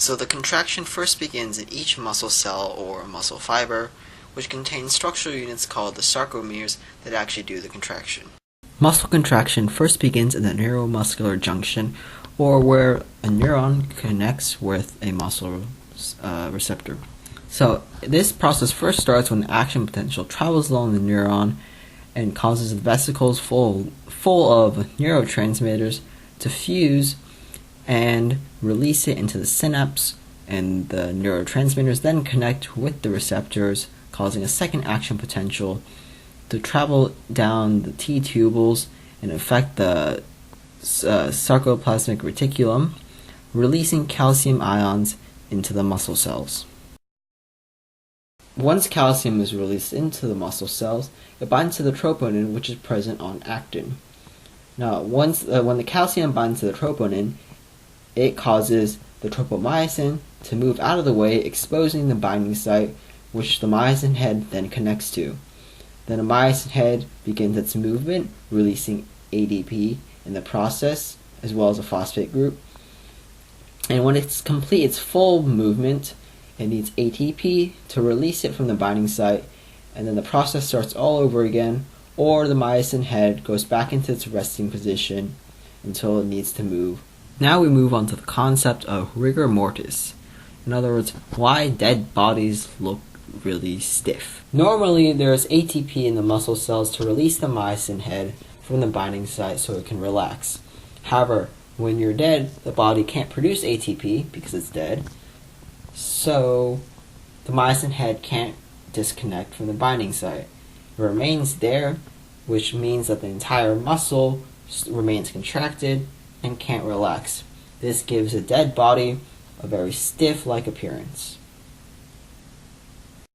So the contraction first begins in each muscle cell or muscle fiber, which contains structural units called the sarcomeres that actually do the contraction. Muscle contraction first begins in the neuromuscular junction, or where a neuron connects with a muscle receptor. So this process first starts when action potential travels along the neuron and causes the vesicles full of neurotransmitters to fuse and release it into the synapse, and the neurotransmitters then connect with the receptors, causing a second action potential to travel down the T-tubules and affect the sarcoplasmic reticulum, releasing calcium ions into the muscle cells. Once calcium is released into the muscle cells, it binds to the troponin, which is present on actin. Now, when the calcium binds to the troponin, it causes the tropomyosin to move out of the way, exposing the binding site, which the myosin head then connects to. Then the myosin head begins its movement, releasing ADP in the process, as well as a phosphate group. And when it's complete its full movement, it needs ATP to release it from the binding site, and then the process starts all over again, or the myosin head goes back into its resting position until it needs to move. Now we move on to the concept of rigor mortis. In other words, why dead bodies look really stiff. Normally, there's ATP in the muscle cells to release the myosin head from the binding site so it can relax. However, when you're dead, the body can't produce ATP because it's dead, so the myosin head can't disconnect from the binding site. It remains there, which means that the entire muscle remains contracted and can't relax. This gives a dead body a very stiff-like appearance.